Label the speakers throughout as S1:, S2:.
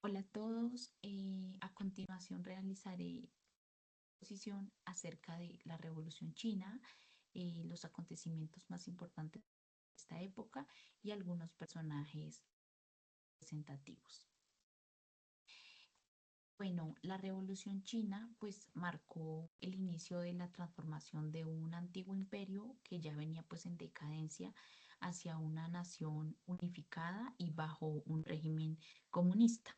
S1: Hola a todos. A continuación realizaré exposición acerca de la Revolución China, los acontecimientos más importantes de esta época y algunos personajes representativos. Bueno, la Revolución China pues marcó el inicio de la transformación de un antiguo imperio que ya venía pues en decadencia hacia una nación unificada y bajo un régimen comunista.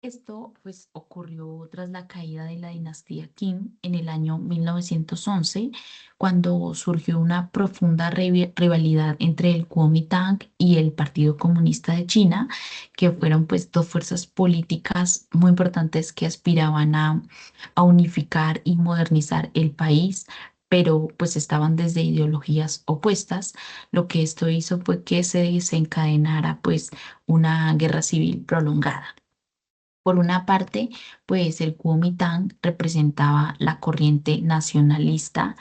S1: Esto pues ocurrió tras la caída de la dinastía Qing en el año 1911, cuando surgió una profunda rivalidad entre el Kuomintang y el Partido Comunista de China, que fueron pues dos fuerzas políticas muy importantes que aspiraban a unificar y modernizar el país, pero pues estaban desde ideologías opuestas. Lo que esto hizo fue que se desencadenara pues una guerra civil prolongada. Por una parte, pues el Kuomintang representaba la corriente nacionalista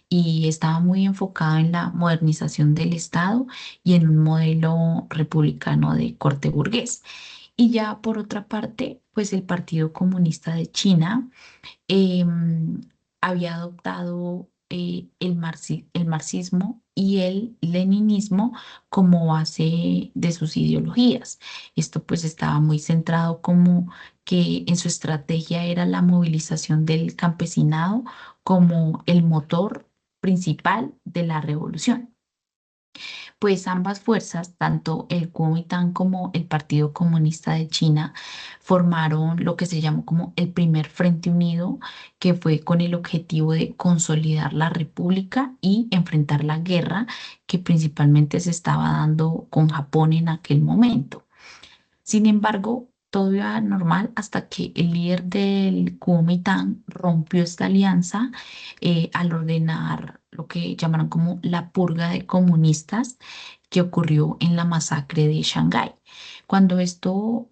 S1: y estaba muy enfocado en la modernización del Estado y en un modelo republicano de corte burgués. Y ya por otra parte, pues el Partido Comunista de China em, había adoptado el marxismo y el leninismo como base de sus ideologías. Esto pues estaba muy centrado como que en su estrategia era la movilización del campesinado como el motor principal de la revolución. Pues ambas fuerzas, tanto el Kuomintang como el Partido Comunista de China, formaron lo que se llamó como el primer Frente Unido, que fue con el objetivo de consolidar la república y enfrentar la guerra que principalmente se estaba dando con Japón en aquel momento. Sin embargo, todo iba normal hasta que el líder del Kuomintang rompió esta alianza al ordenar lo que llamaron como la purga de comunistas que ocurrió en la masacre de Shanghái. Cuando esto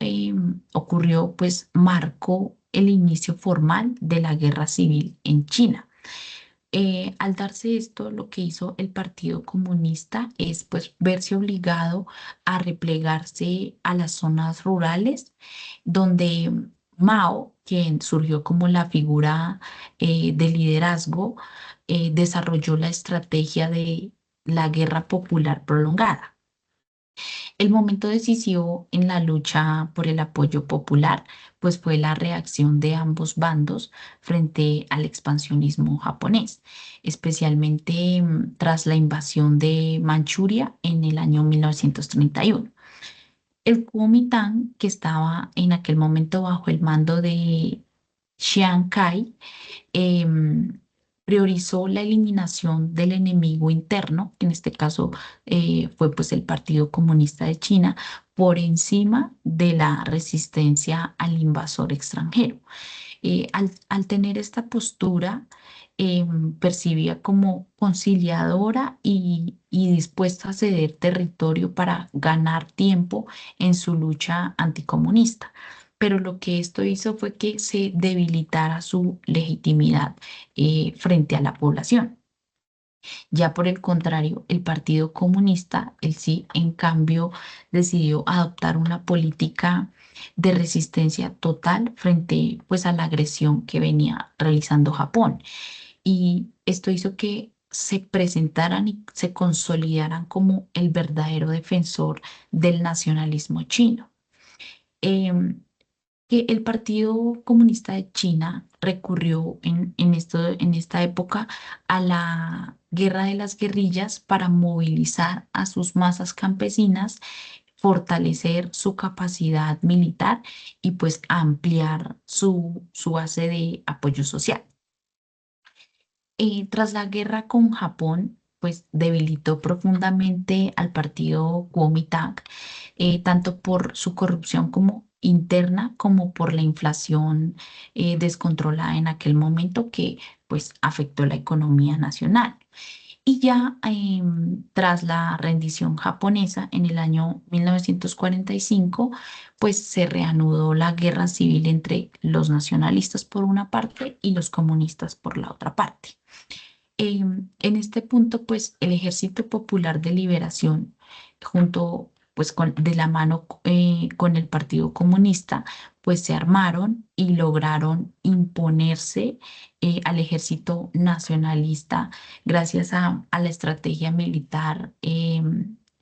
S1: ocurrió, pues marcó el inicio formal de la guerra civil en China. Al darse esto, lo que hizo el Partido Comunista es pues verse obligado a replegarse a las zonas rurales, donde Mao, quien surgió como la figura de liderazgo, desarrolló la estrategia de la guerra popular prolongada. El momento decisivo en la lucha por el apoyo popular, pues fue la reacción de ambos bandos frente al expansionismo japonés, especialmente tras la invasión de Manchuria en el año 1931. El Kuomintang, que estaba en aquel momento bajo el mando de Chiang Kai, em, priorizó la eliminación del enemigo interno, que en este caso fue pues el Partido Comunista de China, por encima de la resistencia al invasor extranjero. Al tener esta postura, percibía como conciliadora y dispuesta a ceder territorio para ganar tiempo en su lucha anticomunista. Pero lo que esto hizo fue que se debilitara su legitimidad frente a la población. Ya por el contrario, el Partido Comunista, él sí, en cambio, decidió adoptar una política de resistencia total frente pues a la agresión que venía realizando Japón. Y esto hizo que se presentaran y se consolidaran como el verdadero defensor del nacionalismo chino. Em, que el Partido Comunista de China recurrió en esta época a la guerra de las guerrillas para movilizar a sus masas campesinas, fortalecer su capacidad militar y pues ampliar su base de apoyo social. Tras la guerra con Japón, pues debilitó profundamente al partido Kuomintang, tanto por su corrupción como interna, como por la inflación descontrolada en aquel momento que pues afectó la economía nacional. Y ya tras la rendición japonesa en el año 1945, pues se reanudó la guerra civil entre los nacionalistas por una parte y los comunistas por la otra parte. En este punto, pues el Ejército Popular de Liberación, junto pues de la mano con el Partido Comunista, pues se armaron y lograron imponerse al ejército nacionalista gracias a la estrategia militar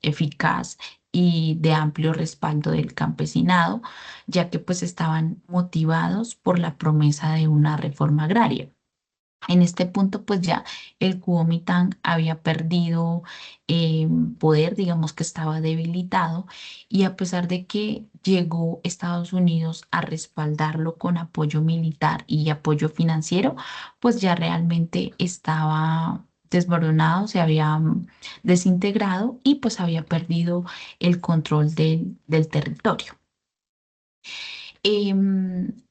S1: eficaz y de amplio respaldo del campesinado, ya que pues estaban motivados por la promesa de una reforma agraria. En este punto, pues ya el Kuomintang había perdido eh, poder, digamos que estaba debilitado, y a pesar de que llegó Estados Unidos a respaldarlo con apoyo militar y apoyo financiero, pues ya realmente estaba desboronado, se había desintegrado y pues había perdido el control del territorio.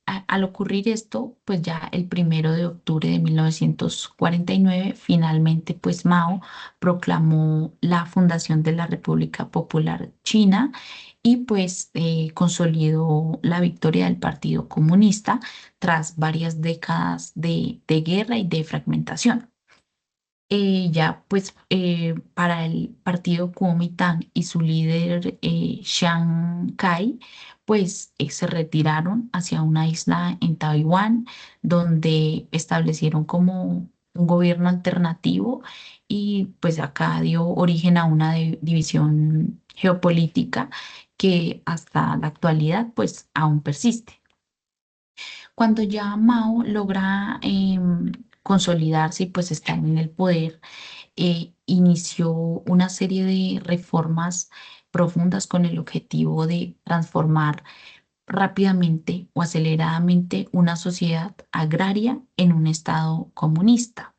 S1: Al ocurrir esto, pues ya el 1 de octubre de 1949, finalmente pues Mao proclamó la fundación de la República Popular China y pues consolidó la victoria del Partido Comunista tras varias décadas de guerra y de fragmentación. Ya pues para el partido Kuomintang y su líder Chiang Kai, pues se retiraron hacia una isla en Taiwán donde establecieron como un gobierno alternativo y pues acá dio origen a una división geopolítica que hasta la actualidad pues aún persiste. Cuando ya Mao logra consolidarse y pues estar en el poder, inició una serie de reformas profundas con el objetivo de transformar rápidamente o aceleradamente una sociedad agraria en un estado comunista.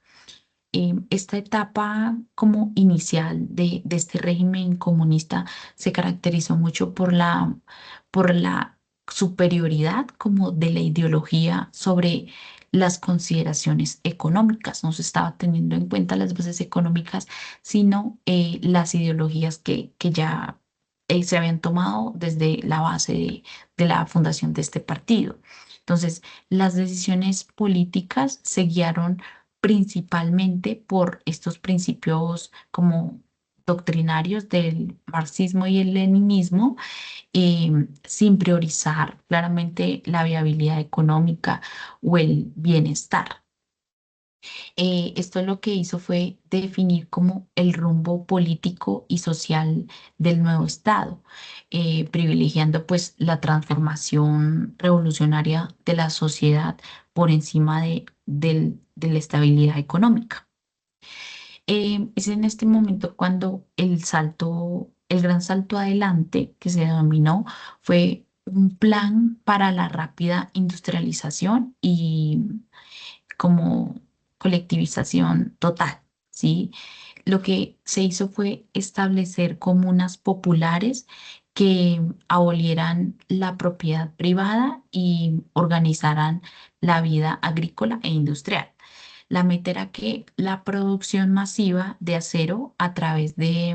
S1: Esta etapa como inicial de este régimen comunista se caracterizó mucho por la superioridad como de la ideología sobre las consideraciones económicas. No se estaba teniendo en cuenta las bases económicas, sino las ideologías que ya se habían tomado desde la base de la fundación de este partido. Entonces, las decisiones políticas se guiaron principalmente por estos principios como doctrinarios del marxismo y el leninismo, sin priorizar claramente la viabilidad económica o el bienestar. Esto lo que hizo fue definir como el rumbo político y social del nuevo Estado, privilegiando pues la transformación revolucionaria de la sociedad por encima de la estabilidad económica. Es en este momento cuando el gran salto adelante que se denominó fue un plan para la rápida industrialización y como colectivización total, ¿sí? Lo que se hizo fue establecer comunas populares que abolieran la propiedad privada y organizaran la vida agrícola e industrial. La meta era que la producción masiva de acero a través de,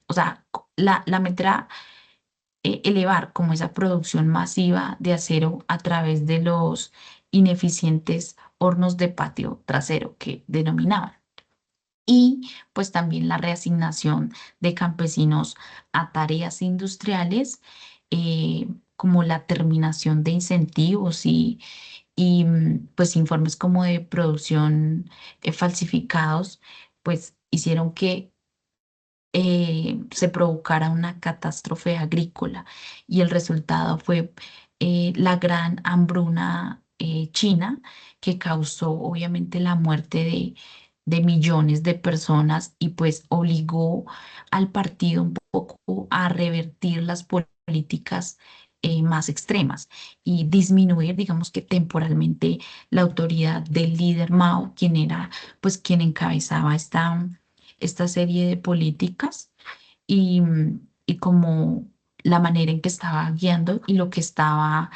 S1: o sea, la meta era elevar como esa producción masiva de acero a través de los ineficientes hornos de patio trasero que denominaban. Y pues también la reasignación de campesinos a tareas industriales, como la terminación de incentivos y pues informes como de producción falsificados, pues hicieron que se provocara una catástrofe agrícola y el resultado fue la gran hambruna china que causó obviamente la muerte de millones de personas y pues obligó al partido un poco a revertir las políticas más extremas y disminuir, digamos que temporalmente, la autoridad del líder Mao, quien era pues quien encabezaba esta serie de políticas y como la manera en que estaba guiando y lo que estaba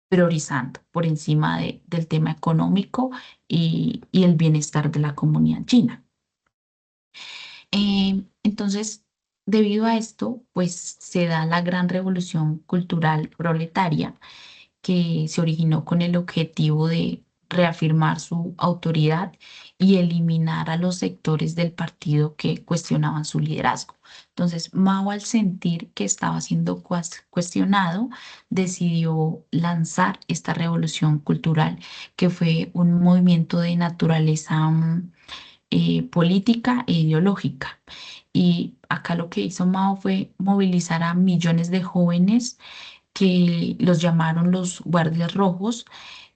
S1: priorizando por encima del tema económico y el bienestar de la comunidad china. Entonces, debido a esto, pues se da la gran revolución cultural proletaria que se originó con el objetivo de reafirmar su autoridad y eliminar a los sectores del partido que cuestionaban su liderazgo. Entonces, Mao, al sentir que estaba siendo cuestionado, decidió lanzar esta revolución cultural, que fue un movimiento de naturaleza política e ideológica. Y acá lo que hizo Mao fue movilizar a millones de jóvenes que los llamaron los guardias rojos,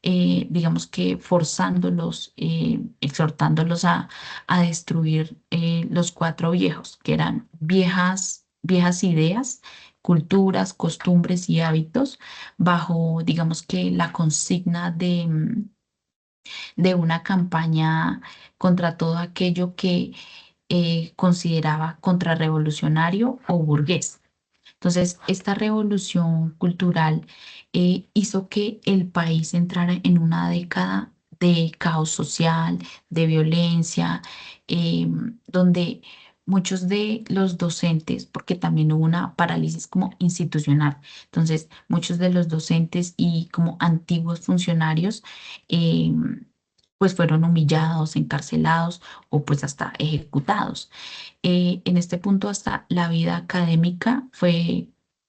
S1: digamos que forzándolos, exhortándolos a destruir los cuatro viejos, que eran viejas ideas, culturas, costumbres y hábitos, bajo, digamos que la consigna de una campaña contra todo aquello que consideraba contrarrevolucionario o burgués. Entonces, esta revolución cultural hizo que el país entrara en una década de caos social, de violencia, donde muchos de los docentes, porque también hubo una parálisis como institucional, entonces muchos de los docentes y como antiguos funcionarios, pues fueron humillados, encarcelados o pues hasta ejecutados. En este punto hasta la vida académica fue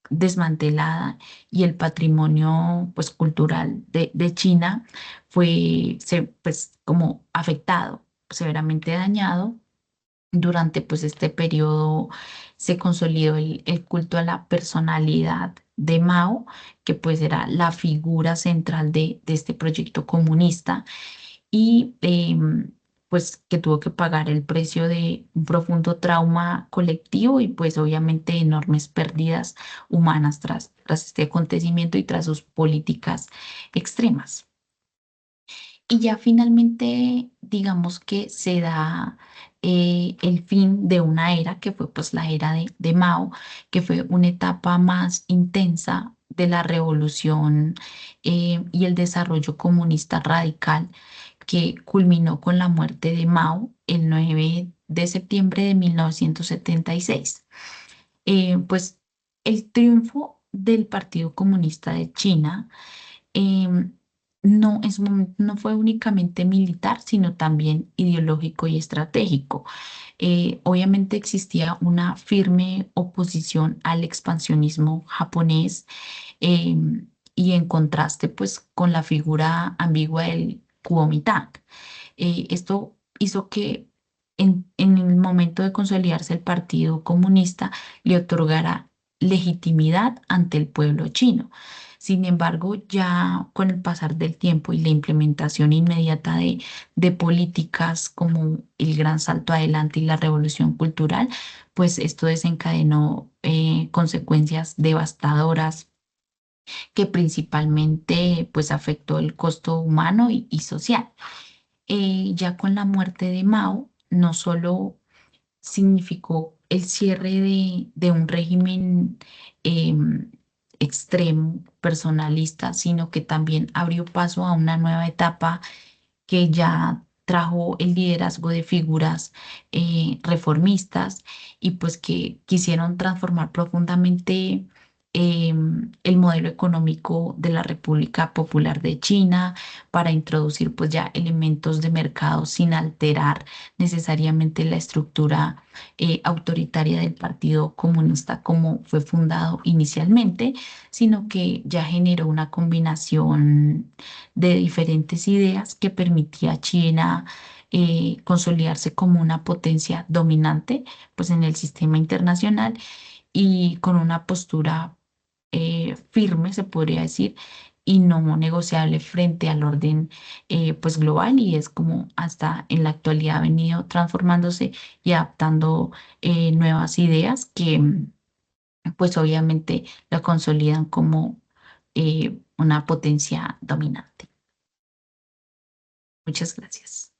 S1: desmantelada y el patrimonio pues cultural de China pues como afectado, severamente dañado. Durante pues este periodo se consolidó el culto a la personalidad de Mao, que pues era la figura central de este proyecto comunista y pues que tuvo que pagar el precio de un profundo trauma colectivo y pues obviamente enormes pérdidas humanas tras este acontecimiento y tras sus políticas extremas. Y ya finalmente, digamos que se da el fin de una era que fue pues la era de Mao, que fue una etapa más intensa de la revolución y el desarrollo comunista radical que culminó con la muerte de Mao el 9 de septiembre de 1976. Pues el triunfo del Partido Comunista de China em, no, en su momento no fue únicamente militar, sino también ideológico y estratégico. Obviamente existía una firme oposición al expansionismo japonés, y en contraste pues con la figura ambigua del Kuomintang. Esto hizo que en el momento de consolidarse el Partido Comunista le otorgara legitimidad ante el pueblo chino. Sin embargo, ya con el pasar del tiempo y la implementación inmediata de políticas como el gran salto adelante y la revolución cultural, pues esto desencadenó consecuencias devastadoras que principalmente pues afectó el costo humano y social. Ya con la muerte de Mao, no solo significó el cierre de un régimen em, extremo, personalista, sino que también abrió paso a una nueva etapa que ya trajo el liderazgo de figuras reformistas y pues que quisieron transformar profundamente el modelo económico de la República Popular de China para introducir pues ya elementos de mercado sin alterar necesariamente la estructura autoritaria del Partido Comunista como fue fundado inicialmente, sino que ya generó una combinación de diferentes ideas que permitía a China consolidarse como una potencia dominante pues en el sistema internacional y con una postura firme, se podría decir, y no negociable frente al orden pues global, y es como hasta en la actualidad ha venido transformándose y adaptando nuevas ideas que pues obviamente la consolidan como una potencia dominante. Muchas gracias.